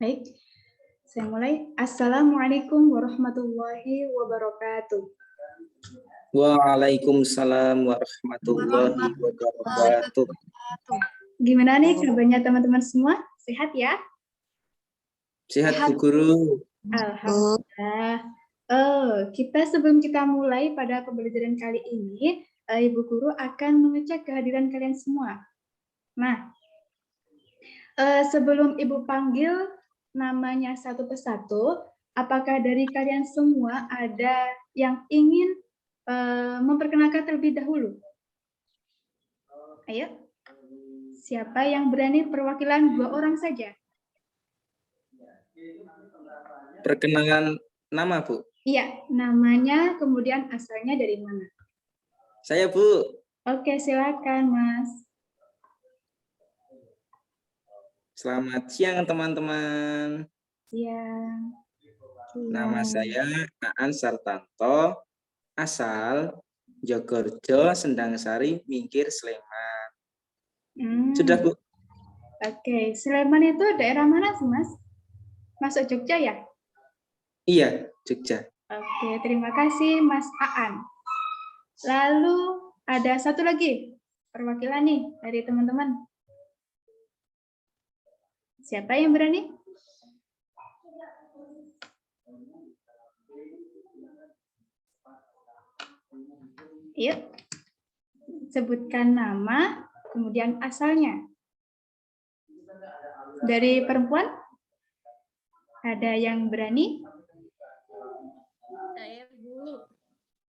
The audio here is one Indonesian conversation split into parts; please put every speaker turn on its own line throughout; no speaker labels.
Baik, saya mulai. Assalamualaikum warahmatullahi wabarakatuh.
Waalaikumsalam warahmatullahi wabarakatuh.
Gimana nih kabarnya teman-teman semua? Sehat ya?
Sehat Bu Guru.
Alhamdulillah. Sebelum kita mulai pada pembelajaran kali ini, Ibu Guru akan mengecek kehadiran kalian semua. Nah, sebelum Ibu panggil namanya satu persatu, apakah dari kalian semua ada yang ingin memperkenalkan terlebih dahulu? Ayo, siapa yang berani perwakilan 2 orang saja?
Perkenalan nama Bu.
Iya, namanya kemudian asalnya dari mana?
Saya Bu.
Oke, silakan Mas.
Selamat siang teman-teman.
Siang.
Nama saya Aan Sartanto, asal Jogorjo, Sendangsari, Mingkir, Sleman. Sudah Bu?
Oke, Sleman itu daerah mana sih Mas? Masuk Jogja ya?
Iya, Jogja.
Oke, terima kasih Mas Aan. Lalu ada satu lagi perwakilan nih dari teman-teman. Siapa yang berani? Yuk, sebutkan nama, kemudian asalnya. Dari perempuan? Ada yang berani?
Saya Bu.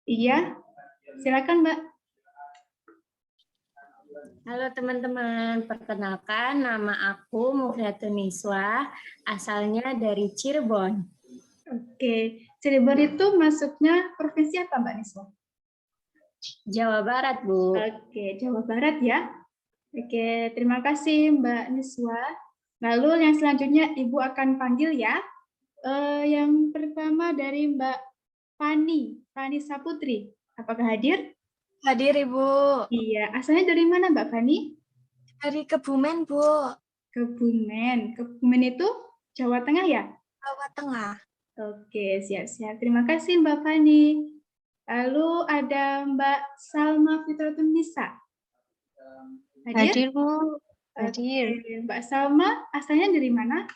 Iya, silakan Mbak.
Halo teman-teman, perkenalkan nama aku Mufriatun Niswa, asalnya dari Cirebon.
Oke, Cirebon itu masuknya provinsi apa Mbak Niswa?
Jawa Barat, Bu.
Oke, Jawa Barat ya. Oke, terima kasih Mbak Niswa. Lalu yang selanjutnya Ibu akan panggil ya. Yang pertama dari Mbak Fani Saputri. Apakah hadir?
Hadir Ibu.
Iya, asalnya dari mana Mbak Fani?
Dari Kebumen, Bu.
Kebumen. Kebumen itu Jawa Tengah ya?
Jawa Tengah.
Oke, siap-siap. Terima kasih Mbak Fani. Lalu ada Mbak Salma Fitratun Nisa.
Hadir Bu. Hadir.
Oke, Mbak Salma asalnya dari mana?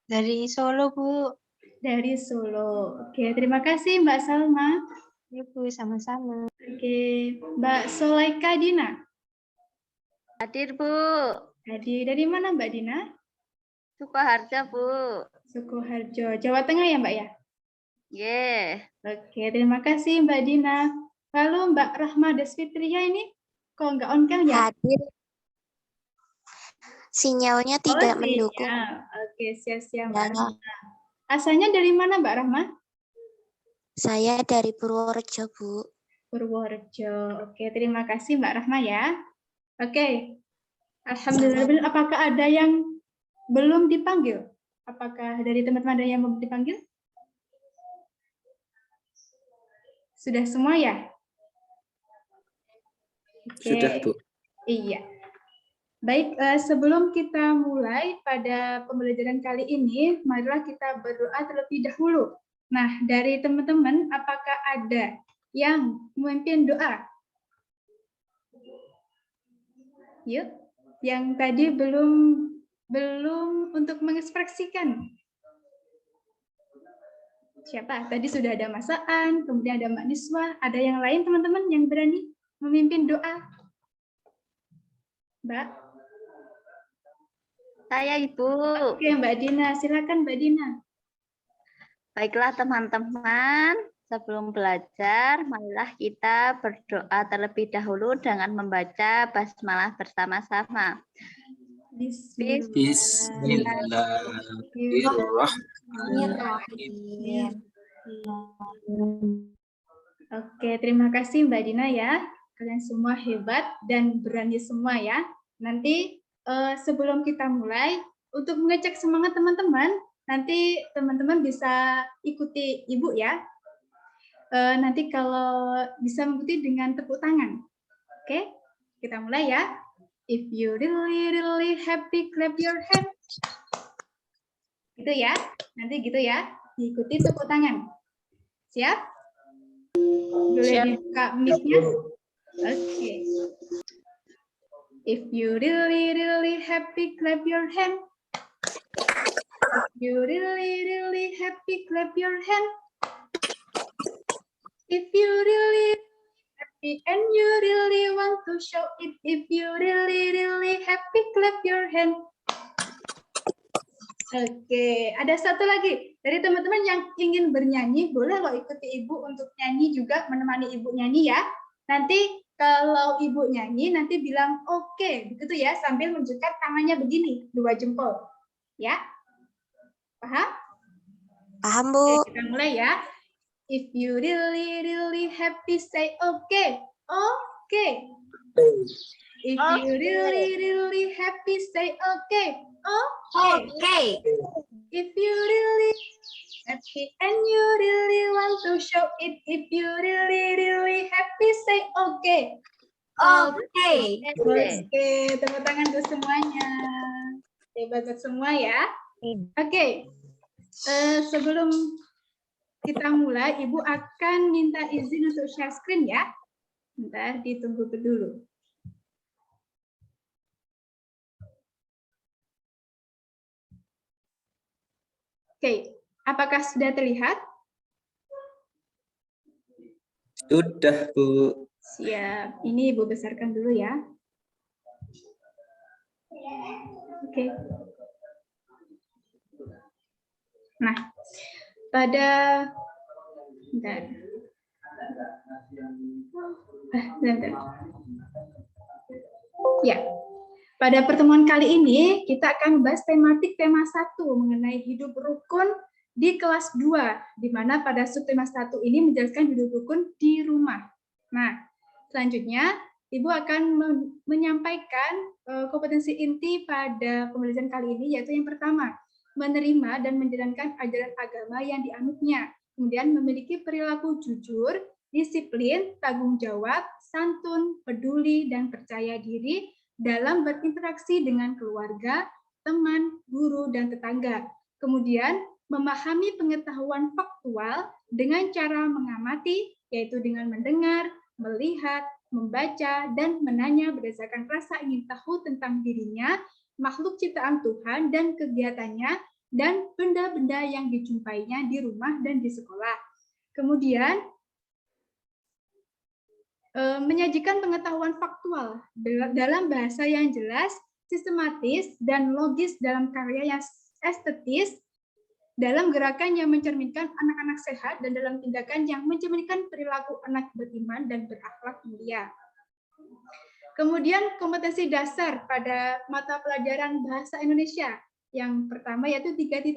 Dari Solo Bu.
Dari Solo. Oke, terima kasih Mbak Salma.
Ya Bu, sama-sama.
Oke, Mbak Solaika Dina.
Hadir Bu.
Hadir dari mana Mbak Dina?
Sukoharjo Bu.
Sukoharjo, Jawa Tengah ya Mbak ya?
Yeah.
Oke, terima kasih Mbak Dina. Lalu Mbak Rahma Desfitria ini kok nggak on cam ya?
Hadir. Sinyalnya tidak mendukung.
Oke, siap-siap Mbak Rahma. Asalnya dari mana Mbak Rahma?
Saya dari Purworejo, Bu.
Purworejo. Oke, terima kasih Mbak Rahma ya. Oke. Alhamdulillah. Apakah ada yang belum dipanggil? Apakah dari teman-teman ada yang belum dipanggil? Sudah semua ya? Oke.
Sudah Bu.
Iya. Baik, sebelum kita mulai pada pembelajaran kali ini, marilah kita berdoa terlebih dahulu. Nah, dari teman-teman, apakah ada yang memimpin doa? Yuk, yang tadi belum untuk mengekspresikan. Siapa? Tadi sudah ada Mas Aan, kemudian ada Mbak Niswa. Ada yang lain teman-teman yang berani memimpin doa? Mbak?
Saya Ibu.
Oke, Mbak Dina. Silakan Mbak Dina.
Baiklah teman-teman, sebelum belajar, marilah kita berdoa terlebih dahulu dengan membaca basmalah bersama-sama.
Bismillahirrahmanirrahim.
Oke, terima kasih Mbak Dina ya. Kalian semua hebat dan berani semua ya. Nanti sebelum kita mulai, untuk mengecek semangat teman-teman, nanti teman-teman bisa ikuti Ibu ya. Nanti kalau bisa mengikuti dengan tepuk tangan. Oke, kita mulai ya. If you really happy, clap your hands. Gitu ya. Nanti gitu ya. Diikuti tepuk tangan. Siap? Boleh dibuka mic-nya? Oke. If you really, really happy, clap your hand. If you really, really happy, clap your hand. If you really happy and you really want to show it, if you really, really happy, clap your hand. Oke, ada satu lagi. Dari teman-teman yang ingin bernyanyi, boleh loh ikuti ibu untuk nyanyi juga, menemani ibu nyanyi ya. Nanti kalau ibu nyanyi, nanti bilang oke, begitu ya, sambil menunjukkan tangannya begini, 2 jempol. Ya, paham?
Paham, Bu.
Oke, kita mulai ya. If you really, really happy, say okay. Okay. If you really, really happy, say okay. Okay. If you really happy and you really want to show it, if you really, really happy, say okay.
Oke.
Oke, tepuk tangan untuk semuanya. Hebat semua ya. Oke. Sebelum kita mulai, Ibu akan minta izin untuk share screen ya. Bentar, ditunggu dulu. Oke, apakah sudah terlihat?
Sudah, Bu.
Siap. Ini Ibu besarkan dulu ya. Oke. Nah, pada bentar. Bentar. Ya. Pada pertemuan kali ini kita akan membahas tematik tema 1 mengenai hidup rukun di kelas 2, di mana pada subtema 1 ini menjelaskan hidup rukun di rumah. Nah, selanjutnya Ibu akan menyampaikan kompetensi inti pada pembelajaran kali ini, yaitu yang pertama, menerima dan menjalankan ajaran agama yang dianutnya, kemudian memiliki perilaku jujur, disiplin, tanggung jawab, santun, peduli, dan percaya diri dalam berinteraksi dengan keluarga, teman, guru, dan tetangga. Kemudian, memahami pengetahuan faktual dengan cara mengamati, yaitu dengan mendengar, melihat, membaca, dan menanya berdasarkan rasa ingin tahu tentang dirinya, makhluk ciptaan Tuhan, dan kegiatannya, dan benda-benda yang dijumpainya di rumah dan di sekolah. Kemudian, menyajikan pengetahuan faktual dalam bahasa yang jelas, sistematis, dan logis dalam karya yang estetis, dalam gerakan yang mencerminkan anak-anak sehat, dan dalam tindakan yang mencerminkan perilaku anak beriman dan berakhlak mulia. Kemudian kompetensi dasar pada mata pelajaran bahasa Indonesia. Yang pertama yaitu 3.1,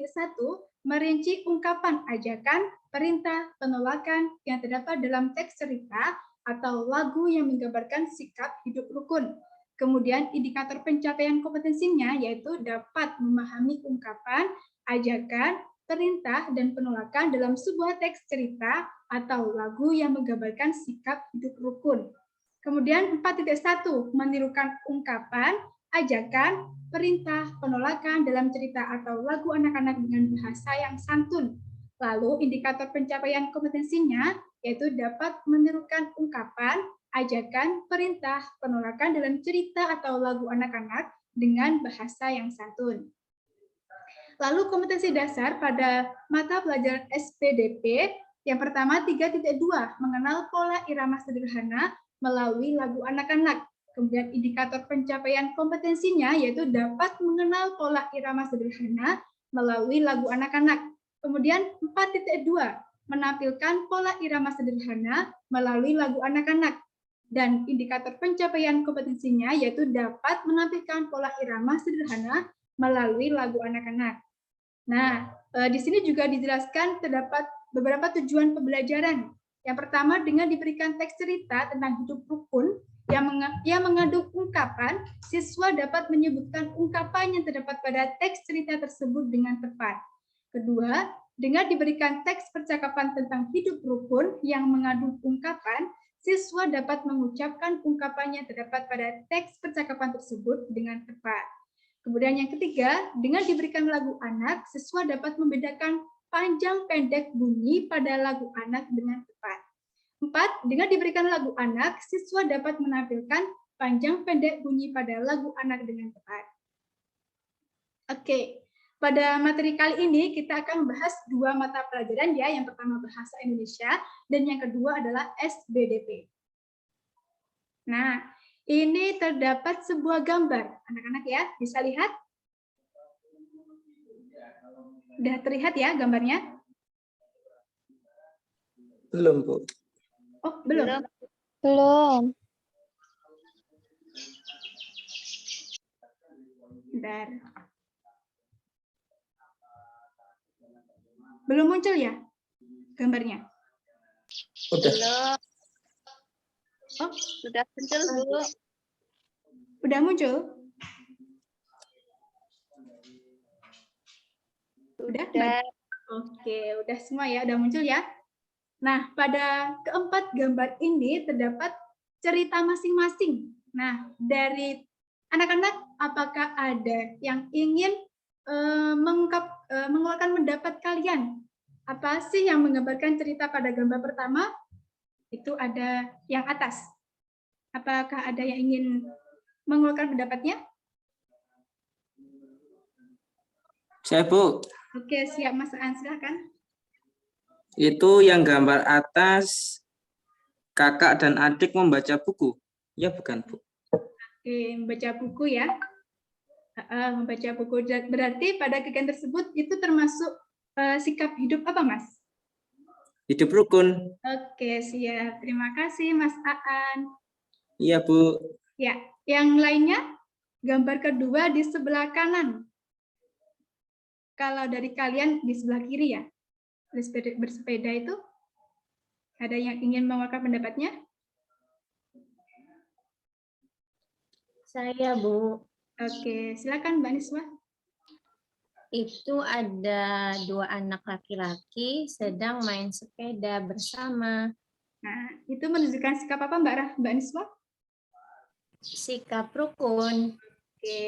merinci ungkapan ajakan, perintah, penolakan yang terdapat dalam teks cerita atau lagu yang menggambarkan sikap hidup rukun. Kemudian indikator pencapaian kompetensinya yaitu dapat memahami ungkapan, ajakan, perintah, dan penolakan dalam sebuah teks cerita atau lagu yang menggambarkan sikap hidup rukun. Kemudian 4.1, menirukan ungkapan, ajakan, perintah, penolakan dalam cerita atau lagu anak-anak dengan bahasa yang santun. Lalu indikator pencapaian kompetensinya yaitu dapat menirukan ungkapan, ajakan, perintah, penolakan dalam cerita atau lagu anak-anak dengan bahasa yang santun. Lalu kompetensi dasar pada mata pelajaran SPDP, yang pertama 3.2, mengenal pola irama sederhana melalui lagu anak-anak. Kemudian indikator pencapaian kompetensinya yaitu dapat mengenal pola irama sederhana melalui lagu anak-anak. Kemudian 4.2, menampilkan pola irama sederhana melalui lagu anak-anak. Dan indikator pencapaian kompetensinya yaitu dapat menampilkan pola irama sederhana melalui lagu anak-anak. Nah, di sini juga dijelaskan terdapat beberapa tujuan pembelajaran. Yang pertama, dengan diberikan teks cerita tentang hidup rukun yang mengandung ungkapan, siswa dapat menyebutkan ungkapan yang terdapat pada teks cerita tersebut dengan tepat. Kedua, dengan diberikan teks percakapan tentang hidup rukun yang mengandung ungkapan, siswa dapat mengucapkan ungkapan yang terdapat pada teks percakapan tersebut dengan tepat. Kemudian yang ketiga, dengan diberikan lagu anak, siswa dapat membedakan panjang pendek bunyi pada lagu anak dengan tepat. 4. Dengan diberikan lagu anak, siswa dapat menampilkan panjang pendek bunyi pada lagu anak dengan tepat. Oke, pada materi kali ini kita akan membahas 2 mata pelajaran ya. Yang pertama bahasa Indonesia dan yang kedua adalah SBDP. Nah, ini terdapat sebuah gambar. Anak-anak ya, bisa lihat? Sudah terlihat ya gambarnya?
Belum, Bu.
Oh, belum.
Belum.
Bentar. Belum muncul ya gambarnya?
Udah.
Belum.
Oh,
Sudah muncul, Bu.
udah muncul? Udah?
Sudah.
Oke, udah semua ya, udah muncul ya. Nah, pada keempat gambar ini terdapat cerita masing-masing. Nah, dari anak-anak, apakah ada yang ingin mengeluarkan pendapat kalian? Apa sih yang menggambarkan cerita pada gambar pertama? Itu ada yang atas. Apakah ada yang ingin mengeluarkan pendapatnya?
Saya, Bu.
Oke, siap Mas Aan, silakan.
Itu yang gambar atas kakak dan adik membaca buku. Ya, bukan, Bu.
Oke, membaca buku ya. Membaca buku. Berarti pada kegiatan tersebut itu termasuk sikap hidup apa, Mas?
Hidup rukun.
Oke, siap. Terima kasih, Mas Aan.
Iya, Bu.
Ya, yang lainnya, gambar kedua di sebelah kanan. Kalau dari kalian di sebelah kiri ya, bersepeda itu, ada yang ingin mengeluarkan pendapatnya?
Saya, Bu.
Oke, silakan Mbak Niswa.
Itu ada 2 anak laki-laki sedang main sepeda bersama.
Nah, itu menunjukkan sikap apa Mbak Niswa?
Sikap rukun.
Oke,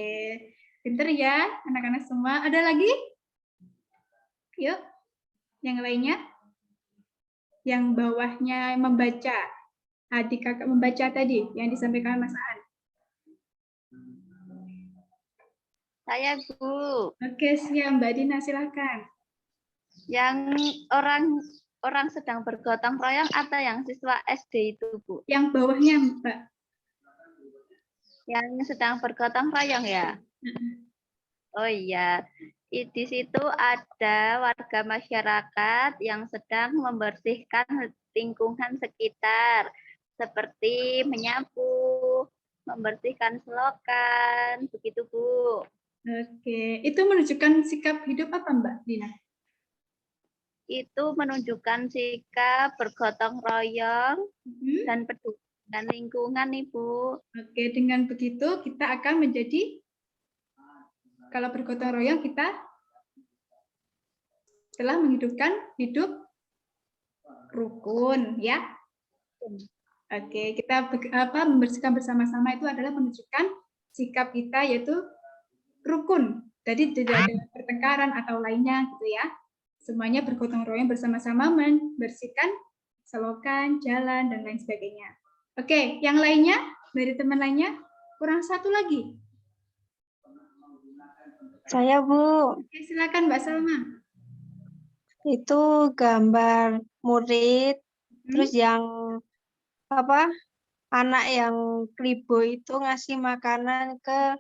pinter ya anak-anak semua. Ada lagi? Yuk, yang lainnya. Yang bawahnya membaca. Adik kakak membaca tadi, yang disampaikan Mas Aan.
Saya, Bu.
Oke, siap Mbak Dina, silakan.
Yang orang sedang bergotong royong atau yang siswa SD itu, Bu?
Yang bawahnya, Mbak.
Yang sedang bergotong royong ya? Oh iya. Di situ ada warga masyarakat yang sedang membersihkan lingkungan sekitar, seperti menyapu, membersihkan selokan, begitu, Bu.
Oke, itu menunjukkan sikap hidup apa Mbak Dina?
Itu menunjukkan sikap bergotong royong dan peduli dan lingkungan, Ibu.
Oke, dengan begitu kita akan menjadi, kalau bergotong royong kita telah menghidupkan hidup rukun, ya. Oke, kita membersihkan bersama-sama itu adalah menunjukkan sikap kita yaitu rukun. Jadi tidak ada pertengkaran atau lainnya gitu ya. Semuanya bergotong royong bersama-sama membersihkan selokan, jalan dan lain sebagainya. Oke, yang lainnya dari teman lainnya kurang satu lagi.
Saya, Bu.
Oke, silakan Mbak Salma.
Itu gambar murid, terus yang anak yang kribo itu ngasih makanan ke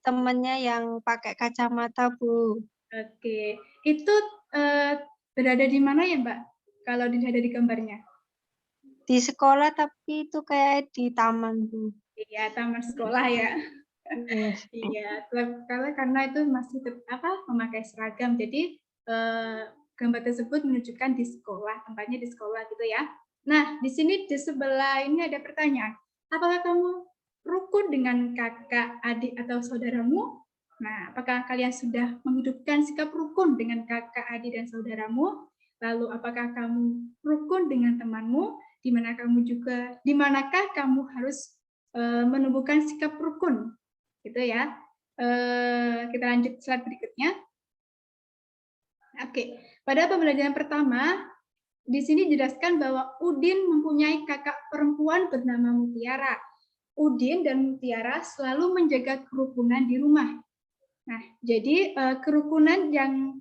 temennya yang pakai kacamata, Bu.
Oke, itu berada di mana ya Mbak? Kalau dilihat dari gambarnya?
Di sekolah tapi itu kayak di taman, Bu.
Iya, taman sekolah ya. Iya, karena itu masih memakai seragam. Jadi gambar tersebut menunjukkan di sekolah, tempatnya di sekolah gitu ya. Nah, di sini di sebelah ini ada pertanyaan. Apakah kamu rukun dengan kakak, adik atau saudaramu? Nah, apakah kalian sudah menghidupkan sikap rukun dengan kakak, adik dan saudaramu? Lalu apakah kamu rukun dengan temanmu? Di manakah kamu harus menumbuhkan sikap rukun? Gitu ya. Kita lanjut slide berikutnya. Oke, pada pembelajaran pertama, di sini dijelaskan bahwa Udin mempunyai kakak perempuan bernama Mutiara. Udin dan Mutiara selalu menjaga kerukunan di rumah. Nah, jadi kerukunan yang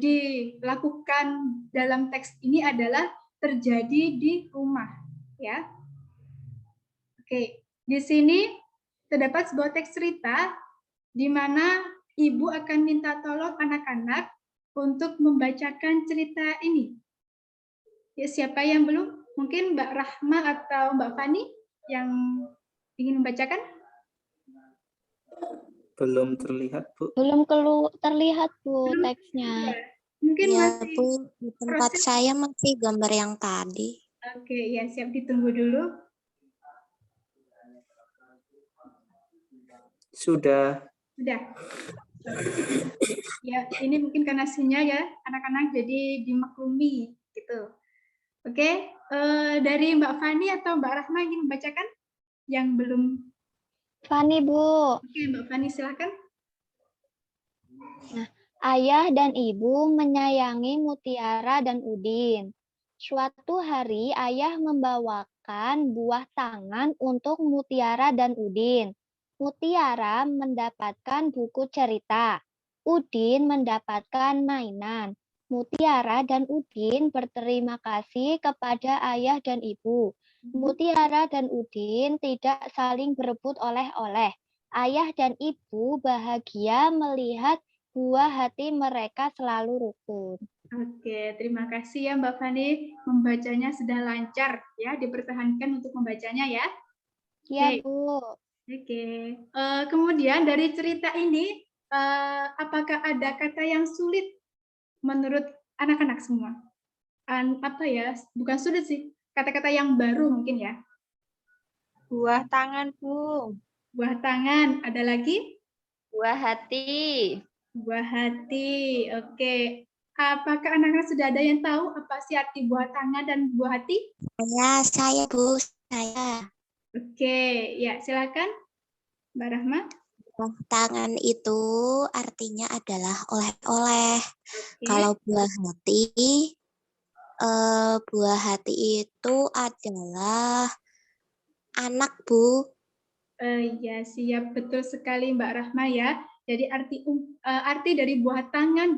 dilakukan dalam teks ini adalah terjadi di rumah, ya. Oke, di sini terdapat sebuah teks cerita di mana ibu akan minta tolong anak-anak untuk membacakan cerita ini. Ya, siapa yang belum? Mungkin Mbak Rahma atau Mbak Fani yang ingin membacakan?
Belum terlihat, Bu.
Belum terlihat, Bu, teksnya.
Mungkin
Ya,
masih
Bu, di tempat
proses.
saya masih gambar yang tadi.
Oke, ya siap, ditunggu dulu.
Sudah.
Sudah. Ya, ini mungkin karena sinyal ya, anak-anak, jadi dimaklumi gitu. Oke, dari Mbak Fani atau Mbak Rahma ingin membacakan yang belum?
Fani, Bu.
Oke, Mbak Fani silahkan.
Ayah dan ibu menyayangi Mutiara dan Udin. Suatu hari ayah membawakan buah tangan untuk Mutiara dan Udin. Mutiara mendapatkan buku cerita. Udin mendapatkan mainan. Mutiara dan Udin berterima kasih kepada ayah dan ibu. Mutiara dan Udin tidak saling berebut oleh-oleh. Ayah dan ibu bahagia melihat buah hati mereka selalu rukun.
Oke, terima kasih ya Mbak Fani. Membacanya sudah lancar ya, dipertahankan untuk membacanya ya.
Ya,
Oke.
Bu.
Oke. Kemudian dari cerita ini, apakah ada kata yang sulit menurut anak-anak semua? Apa ya? Bukan sulit sih, kata-kata yang baru mungkin ya.
Buah tangan, Bu.
Buah tangan, ada lagi?
Buah hati.
Buah hati. Oke. Apakah anak-anak sudah ada yang tahu apa sih arti buah tangan dan buah hati?
Saya, Bu, saya.
Oke, ya silakan Mbak Rahma.
Buah tangan itu artinya adalah oleh-oleh.
Oke.
Kalau buah hati itu adalah anak, Bu.
Ya, siap, betul sekali Mbak Rahma ya. Jadi arti dari buah tangan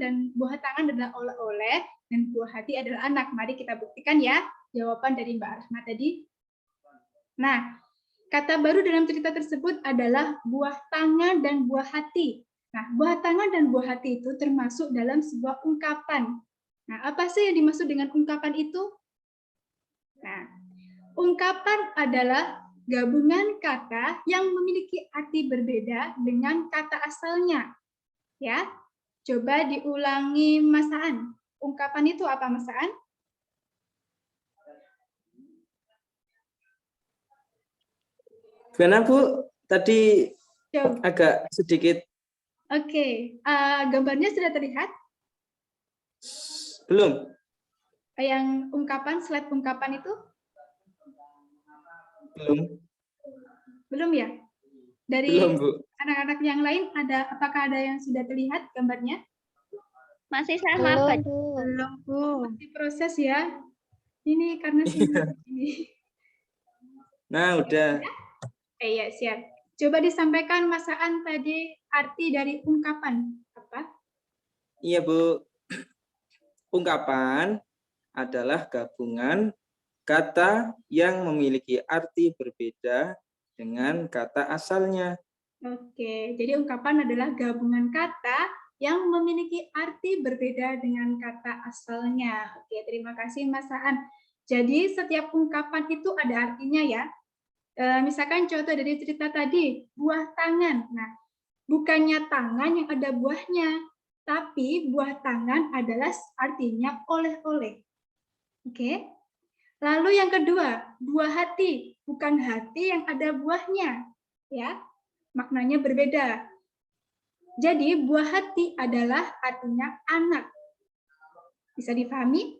adalah oleh-oleh dan buah hati adalah anak. Mari kita buktikan ya jawaban dari Mbak Rahma tadi. Nah, kata baru dalam cerita tersebut adalah buah tangan dan buah hati. Nah, buah tangan dan buah hati itu termasuk dalam sebuah ungkapan. Nah, apa sih yang dimaksud dengan ungkapan itu? Nah, ungkapan adalah gabungan kata yang memiliki arti berbeda dengan kata asalnya. Ya, coba diulangi Mas Aan. Ungkapan itu apa, Mas Aan?
Gimana, Bu? Tadi
Coba.
agak sedikit.
Oke, gambarnya sudah terlihat?
Belum.
Yang ungkapan, slide ungkapan itu?
Belum.
Belum ya? Dari
Belum, Bu.
anak-anak yang lain, apakah ada yang sudah terlihat gambarnya?
Masih sama,
Belum,
Pak.
Bu.
Belum, Bu.
Masih proses ya. Ini karena ini.
Nah, udah.
Ya, siap. Coba disampaikan Mas Aan tadi arti dari ungkapan apa?
Iya, Bu. Ungkapan adalah gabungan kata yang memiliki arti berbeda dengan kata asalnya.
Oke, jadi ungkapan adalah gabungan kata yang memiliki arti berbeda dengan kata asalnya. Oke, terima kasih Mas Aan. Jadi setiap ungkapan itu ada artinya ya. Misalkan contoh dari cerita tadi, buah tangan. Nah, bukannya tangan yang ada buahnya, tapi buah tangan adalah artinya oleh-oleh. Oke. Lalu yang kedua, buah hati, bukan hati yang ada buahnya, ya. Maknanya berbeda. Jadi buah hati adalah artinya anak. Bisa dipahami?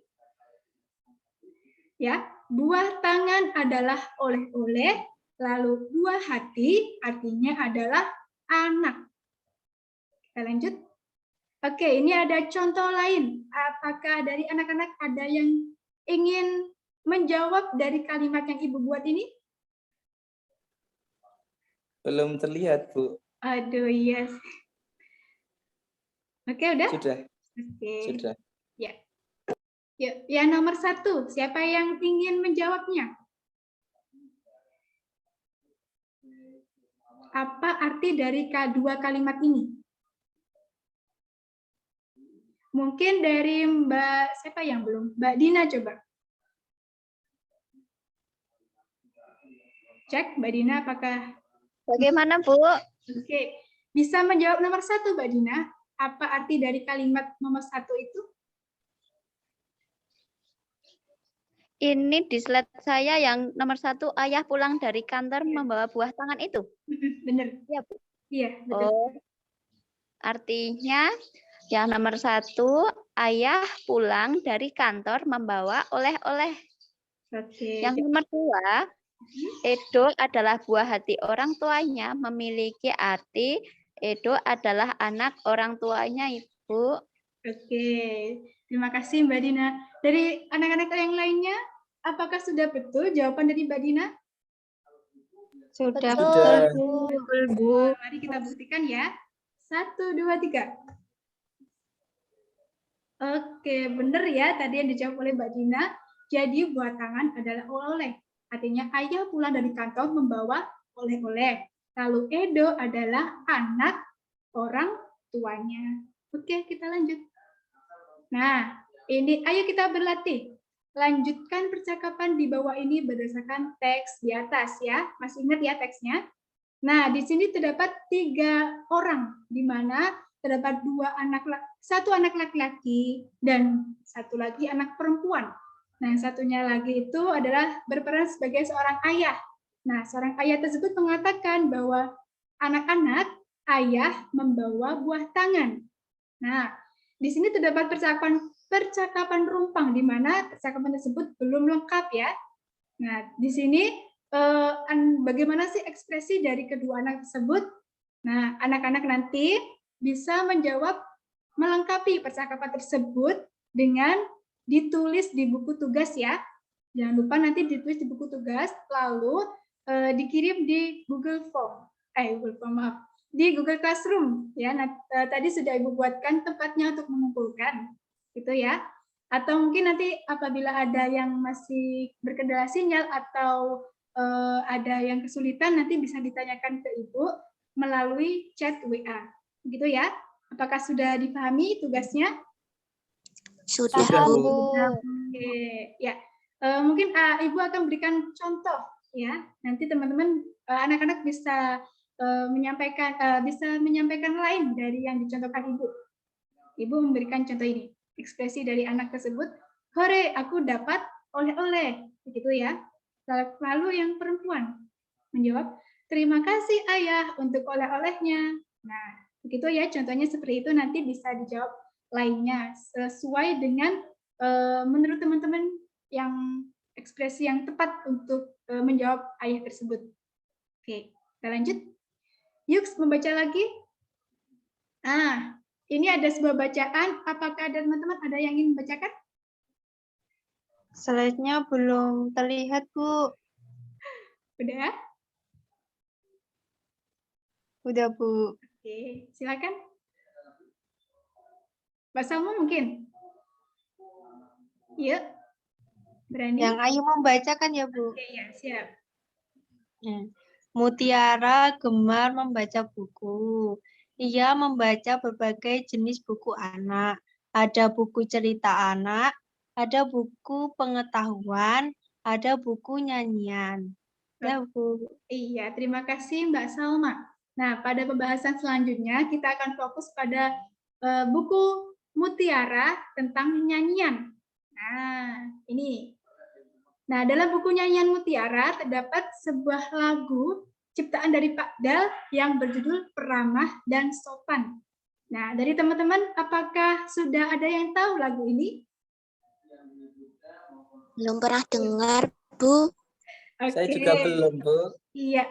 Ya, buah tangan adalah oleh-oleh, lalu buah hati artinya adalah anak. Kita lanjut. Oke, ini ada contoh lain. Apakah dari anak-anak ada yang ingin menjawab dari kalimat yang Ibu buat ini?
Belum terlihat, Bu.
Aduh, yes. Oke, udah?
Sudah.
Oke.
Sudah.
Ya. Yuk, yang nomor 1, siapa yang ingin menjawabnya? Apa arti dari dua kalimat ini? Mungkin dari Mbak, siapa yang belum? Mbak Dina coba. Cek, Mbak Dina, apakah...
Bagaimana, Bu?
Oke, bisa menjawab nomor 1, Mbak Dina. Apa arti dari kalimat nomor 1 itu?
Ini di slide saya yang nomor 1, ayah pulang dari kantor membawa buah tangan itu.
Benar.
Iya, Bu.
Iya, betul.
Oh, artinya yang nomor 1, ayah pulang dari kantor membawa oleh-oleh.
Oke.
Yang nomor 2, Edo adalah buah hati orang tuanya, memiliki arti Edo adalah anak orang tuanya, Ibu.
Oke, terima kasih Mbak Dina. Dari anak-anak yang lainnya, apakah sudah betul jawaban dari Mbak Dina?
Sudah
Sudah.
betul, Bu.
Mari kita buktikan ya. 1, 2, 3. Oke, benar ya tadi yang dijawab oleh Mbak Dina. Jadi buah tangan adalah oleh-oleh. Artinya ayah pulang dari kantor membawa oleh-oleh. Lalu Edo adalah anak orang tuanya. Oke, kita lanjut. Nah, ini ayo kita berlatih. Lanjutkan percakapan di bawah ini berdasarkan teks di atas ya. Masih ingat ya teksnya? Nah, di sini terdapat 3 orang, di mana terdapat 1 anak laki-laki dan 1 lagi anak perempuan. Nah, yang satunya lagi itu adalah berperan sebagai seorang ayah. Nah, seorang ayah tersebut mengatakan bahwa anak-anak ayah membawa buah tangan. Nah, di sini terdapat percakapan rumpang, di mana percakapan tersebut belum lengkap ya. Nah, di sini bagaimana sih ekspresi dari kedua anak tersebut? Nah, anak-anak nanti bisa menjawab melengkapi percakapan tersebut dengan ditulis di buku tugas ya. Jangan lupa nanti ditulis di buku tugas, lalu dikirim di Google Form. Di Google Classroom ya. Nah, tadi sudah Ibu buatkan tempatnya untuk mengumpulkan, gitu ya. Atau mungkin nanti apabila ada yang masih berkendala sinyal atau ada yang kesulitan, nanti bisa ditanyakan ke Ibu melalui chat WA, gitu ya. Apakah sudah dipahami tugasnya?
Sudah,
Paham,
Bu.
Bu.
Oke, ya. Mungkin Ibu akan berikan contoh ya. Nanti teman-teman anak-anak bisa menyampaikan lain dari yang dicontohkan Ibu. Ibu memberikan contoh ini. Ekspresi dari anak tersebut, "Hore, aku dapat oleh-oleh." Begitu ya. Lalu yang perempuan menjawab, "Terima kasih ayah untuk oleh-olehnya." Nah, begitu ya, contohnya seperti itu, nanti bisa dijawab lainnya sesuai dengan menurut teman-teman yang ekspresi yang tepat untuk menjawab ayah tersebut. Oke, kita lanjut. Yuk, membaca lagi. Nah, ini ada sebuah bacaan. Apakah teman-teman ada yang ingin membacakan?
Slide-nya belum terlihat, Bu.
Udah?
Udah, Bu.
Oke, silakan. Mbak Salma mungkin? Yuk, berani?
Yang Ayu membacakan ya, Bu.
Oke, ya, siap.
Mutiara gemar membaca buku. Ia membaca berbagai jenis buku anak. Ada buku cerita anak, ada buku pengetahuan, ada buku nyanyian. Ya, Bu.
Iya, terima kasih Mbak Salma. Nah, pada pembahasan selanjutnya kita akan fokus pada buku Mutiara tentang nyanyian. Nah, ini. Nah, dalam buku nyanyian Mutiara terdapat sebuah lagu ciptaan dari Pak Dal yang berjudul Peramah dan Sopan. Nah, dari teman-teman, apakah sudah ada yang tahu lagu ini?
Belum pernah dengar, Bu.
Saya
Oke.
juga belum, Bu.
Iya,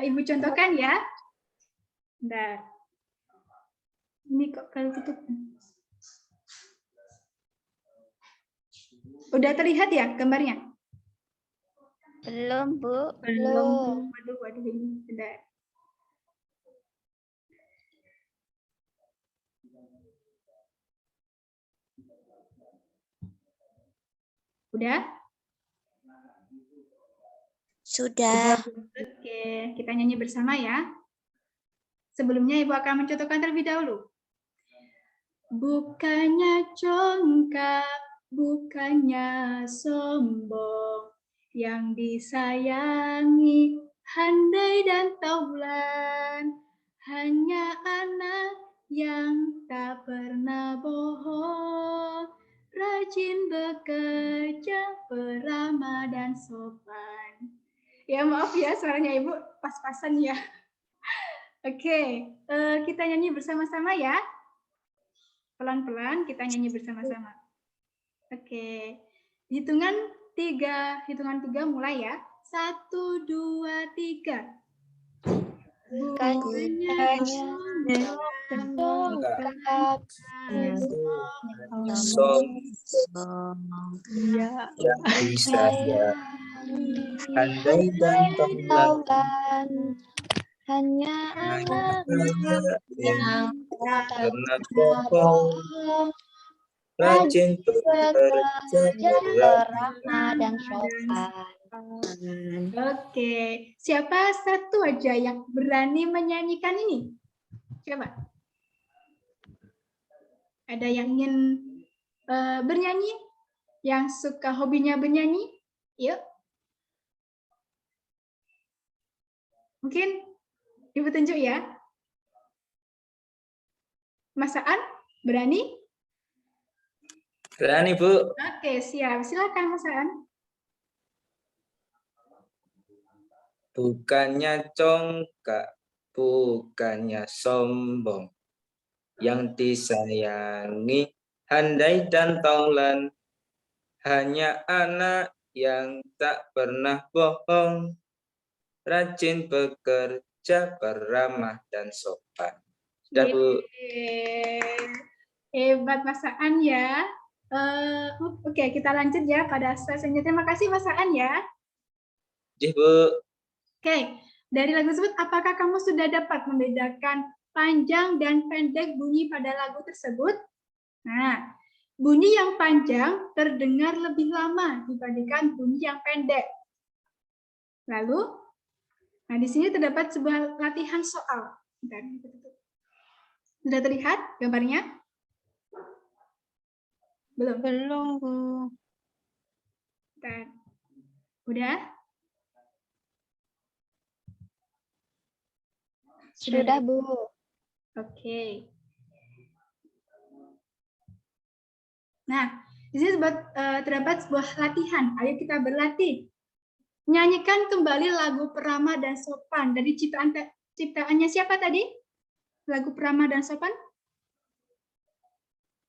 Ibu contohkan ya. Bentar. Ini kok kalau tutup. Udah terlihat ya gambarnya?
Belum, Bu.
Belum.
Waduh, ini sudah. Udah?
Sudah.
Oke, kita nyanyi bersama ya. Sebelumnya Ibu akan mencontohkan terlebih dahulu. Bukannya congkak, bukannya sombong, yang disayangi handai dan taulan, hanya anak yang tak pernah bohong, rajin bekerja, peramah dan sopan. Ya maaf ya suaranya Ibu pas-pasan ya. Oke, kita nyanyi bersama-sama ya. Pelan-pelan kita nyanyi bersama-sama. Oke, hitungan tiga mulai ya. 1, 2, 3. Bukannya
Congkak,
Ya.
yang disayang handai dan taulan,
taulan, hanya anak
yang
tak
pernah
pernah
bohong,
bohong,
rajin bekerja,
beramah dan sopan.
Oke, siapa satu aja yang berani menyanyikan ini? Coba. Ada yang ingin bernyanyi? Yang suka hobinya bernyanyi? Yuk. Mungkin Ibu tunjuk ya. Mas Aan, berani?
berani Bu.
Oke, siap. Silakan Mas Aan.
Bukannya congkak, bukannya sombong, yang disayangi handai dan taulan, hanya anak yang tak pernah bohong, rajin bekerja, peramah dan sopan. Sudah Bu.
Hebat Mas Aan ya. Oke, kita lanjut ya pada sesi selanjutnya. Terima kasih Mas Aan ya.
Bu.
Oke, dari lagu tersebut, apakah kamu sudah dapat membedakan panjang dan pendek bunyi pada lagu tersebut? Nah, bunyi yang panjang terdengar lebih lama dibandingkan bunyi yang pendek. Lalu, nah di sini terdapat sebuah latihan soal. Sudah terlihat gambarnya? Belum?
Belum, Bu.
Bentar. Udah?
Sudah, Bu.
Oke. Nah, di sini terdapat sebuah latihan. Ayo kita berlatih. Nyanyikan kembali lagu Peramah dan Sopan dari ciptaannya siapa tadi? Lagu Peramah dan Sopan?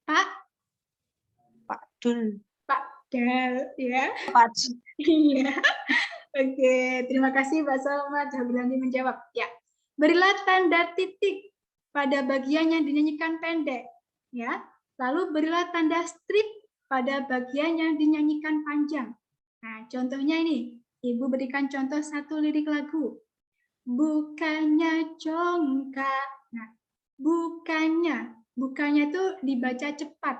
Pak
Dul.
Pak Del, ya.
Pak.
Iya. Oke, terima kasih Mbak Salma sudah berani menjawab. Ya. Berilah tanda titik pada bagian yang dinyanyikan pendek, ya. Lalu berilah tanda strip pada bagian yang dinyanyikan panjang. Nah, contohnya ini. Ibu berikan contoh satu lirik lagu. Bukannya congkak. Nah, bukannya itu dibaca cepat,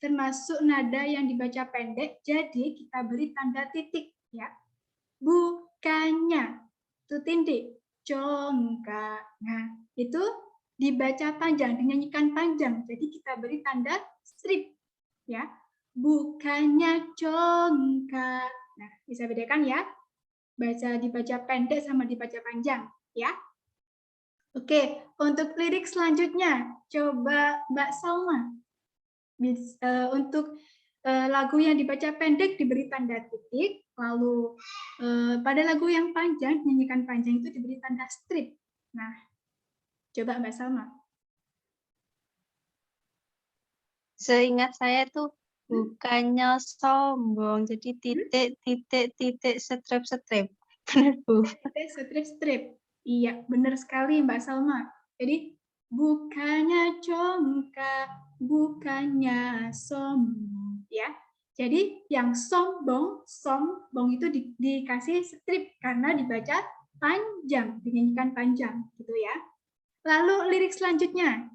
termasuk nada yang dibaca pendek, jadi kita beri tanda titik, ya. Bukannya, itu tindik, congkak. Nah, itu dibaca panjang, dinyanyikan panjang, jadi kita beri tanda strip, ya. Bukannya congkak. Nah, bisa bedakan ya, dibaca pendek sama dibaca panjang, ya. Oke, untuk lirik selanjutnya, coba Mbak Salma. Untuk lagu yang dibaca pendek diberi tanda titik, lalu pada lagu yang panjang, nyanyikan panjang itu diberi tanda strip. Nah, coba Mbak Salma.
Seingat saya tuh bukannya sombong, jadi titik, strip. Benar, Bu.
Strip. Iya, benar sekali Mbak Salma. Jadi bukannya congkak, bukannya sombong, ya. Jadi yang sombong itu dikasih strip karena dibaca panjang, dinyanyikan panjang, gitu ya. Lalu lirik selanjutnya,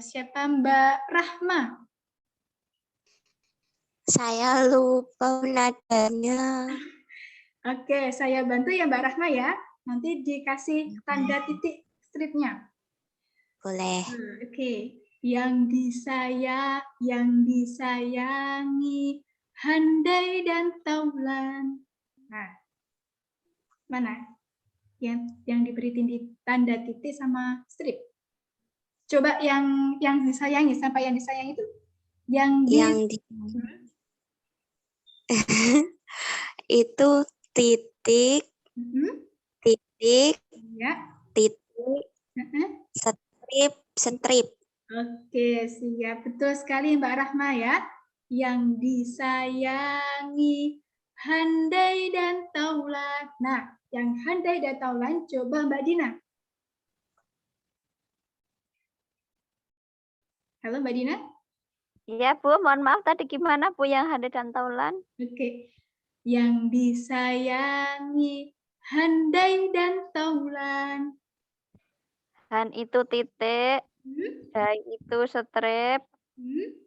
siapa Mbak Rahma?
Saya lupa nadanya.
Oke, saya bantu ya Mbak Rahma ya. Nanti dikasih tanda titik stripnya.
Boleh.
Oke. Yang disayangi, handai dan taulan. Nah, mana? Yang diberi tanda titik sama strip. Coba yang disayangi, sampai yang disayang itu.
Itu titik, titik,
ya.
titik, strip.
Oke, siap. Betul sekali Mbak Rahma ya. Yang disayangi, handai dan taulan. Nah, yang handai dan taulan coba Mbak Dina. Halo Mbak Dina.
Iya Bu, mohon maaf tadi gimana Bu yang handai dan taulan?
Oke. Yang disayangi, handai dan taulan.
Han itu titik, dai itu strip,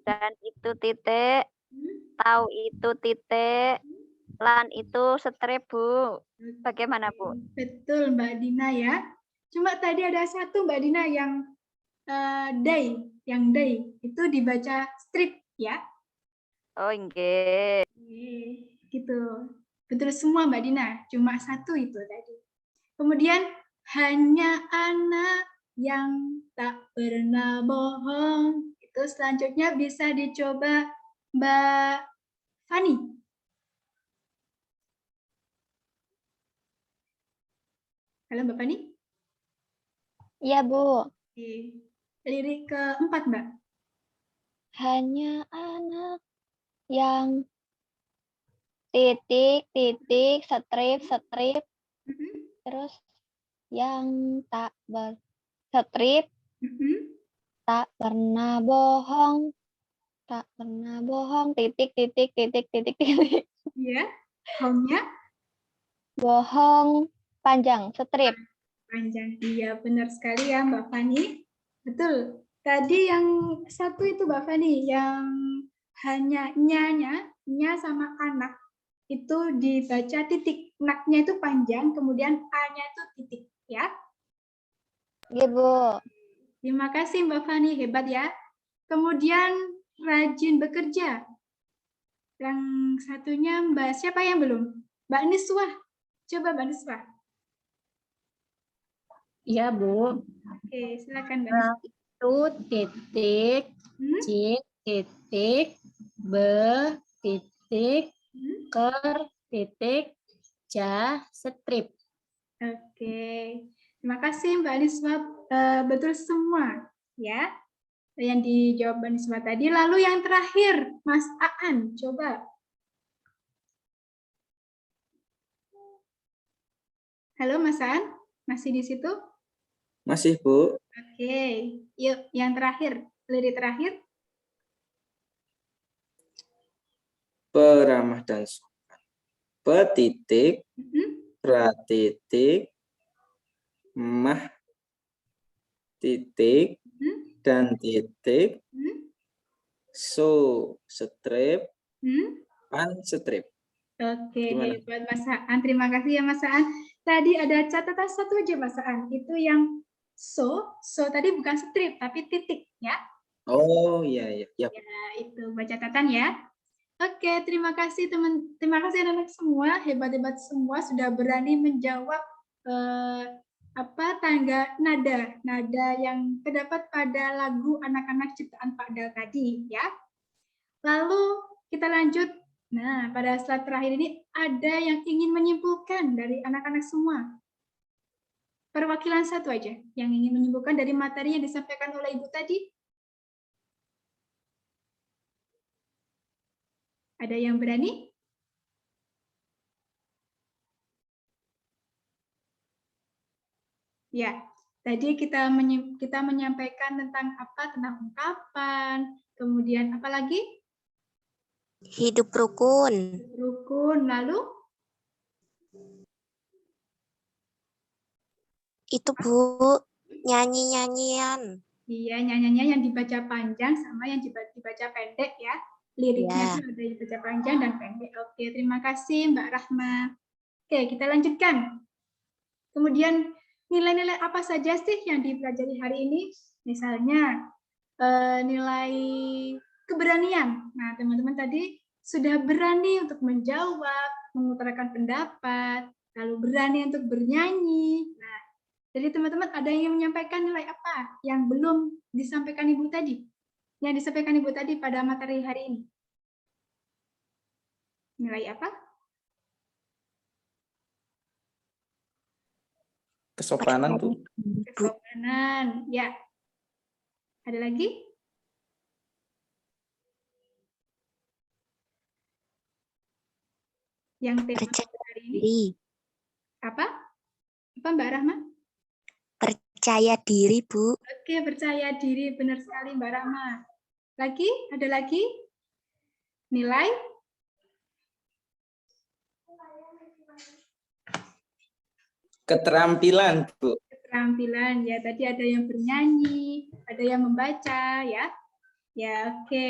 dan itu titik, tau itu titik, lan itu strip Bu. Bagaimana Bu?
Betul Mbak Dina ya. Cuma tadi ada satu Mbak Dina yang day itu dibaca strip ya.
Oh nggih.
Gitu. Betul semua Mbak Dina, cuma satu itu tadi. Kemudian hanya anak yang tak pernah bohong. Itu selanjutnya bisa dicoba Mbak Fani. Halo Mbak Fani.
Iya, Bu.
Lirik keempat, Mbak.
Hanya anak yang titik, titik, strip, terus yang tak strip, tak pernah bohong, titik, titik, titik, titik, titik.
Iya, home-nya?
Bohong, panjang, strip.
Panjang, iya benar sekali ya Mbak Fani. Betul, tadi yang satu itu Mbak Fani, yang hanya nya sama anak, itu dibaca titik. Naknya itu panjang, kemudian A-nya itu titik, ya.
Iya, Bu.
Terima kasih Mbak Fani, hebat ya. Kemudian rajin bekerja. Yang satunya Mbak, siapa yang belum? Mbak Niswah. Coba Mbak Niswah.
Iya, Bu.
Oke, silakan Mbak Niswah.
Itu titik, titik, titik, ker, titik, strip.
Oke, terima kasih Mbak Niswah. Betul semua, ya. Yang dijawab Mbak Niswah tadi. Lalu yang terakhir, Mas Aan, coba. Halo Mas Aan, masih di situ?
Masih, Bu.
Oke, yuk yang terakhir, lirik terakhir.
Peramah dan sopan. Petitik, pratitik, mah, titik, dan titik, so, strip, pan, strip.
Oke,
Gimana?
hebat Mas Aan. Terima kasih ya Mas Aan. Tadi ada catatan satu aja Mas Aan. Itu yang so tadi bukan strip, tapi titik ya.
Oh, iya, iya.
Ya, itu baca catatan ya. Oke, terima kasih terima kasih anak-anak semua, hebat-hebat semua sudah berani menjawab nada yang terdapat pada lagu anak-anak ciptaan Pak Dal tadi ya. Lalu kita lanjut. Nah, pada slide terakhir ini ada yang ingin menyimpulkan dari anak-anak semua. Perwakilan satu aja yang ingin menyimpulkan dari materi yang disampaikan oleh Ibu tadi. Ada yang berani? Ya, Tadi kita menyampaikan tentang apa? Tentang ungkapan, kemudian apa lagi?
Hidup rukun.
Rukun, lalu?
Itu Bu, nyanyi-nyanyian.
Iya, nyanyiannya yang dibaca panjang sama yang dibaca pendek ya. Liriknya
Ya.
itu ada yang dibaca panjang dan pendek. Oke, terima kasih Mbak Rahma. Oke, kita lanjutkan. Kemudian nilai-nilai apa saja sih yang dipelajari hari ini? Misalnya nilai keberanian. Nah, teman-teman tadi sudah berani untuk menjawab, mengutarakan pendapat, lalu berani untuk bernyanyi. Nah, jadi teman-teman ada yang menyampaikan nilai apa yang belum disampaikan Ibu tadi? Yang disampaikan Ibu tadi pada materi hari ini? Nilai apa?
Kesopanan, Bu.
Kesopanan, ya. Ada lagi? Yang tema
Percaya
hari ini
diri.
apa? Apa Mbak Rahma?
Percaya diri, Bu.
Oke, percaya diri, benar sekali Mbak Rahma. Lagi? Ada lagi? Nilai?
Keterampilan, Bu.
Keterampilan, ya tadi ada yang bernyanyi, ada yang membaca, ya. Ya, oke.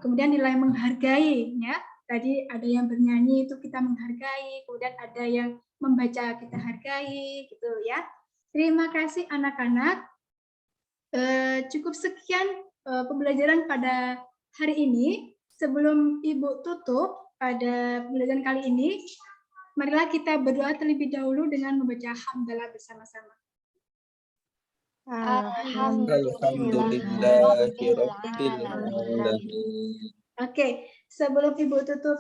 Kemudian nilai menghargai, ya. Tadi ada yang bernyanyi itu kita menghargai, kemudian ada yang membaca kita hargai, gitu ya. Terima kasih anak-anak. Cukup sekian pembelajaran pada hari ini. Sebelum Ibu tutup pada pembelajaran kali ini, marilah kita berdoa terlebih dahulu dengan membaca hamdalah bersama-sama. Oke, sebelum Ibu tutup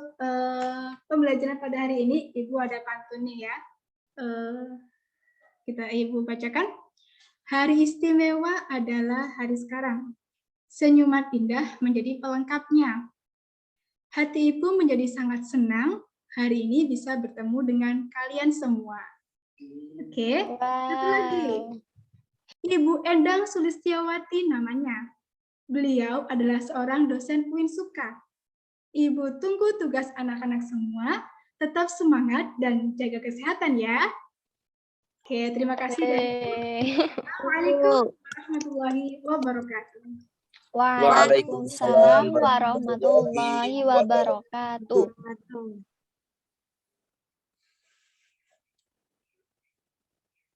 pembelajaran pada hari ini, Ibu ada pantun nih ya. Ibu bacakan. Hari istimewa adalah hari sekarang. Senyuman indah menjadi pelengkapnya. Hati Ibu menjadi sangat senang hari ini bisa bertemu dengan kalian semua. Oke, satu lagi. Ibu Endang Sulistiawati namanya. Beliau adalah seorang dosen Uinsuka. Ibu tunggu tugas anak-anak semua, tetap semangat dan jaga kesehatan ya. Oke, terima kasih. Assalamualaikum warahmatullahi wabarakatuh.
Waalaikumsalam warahmatullahi wabarakatuh.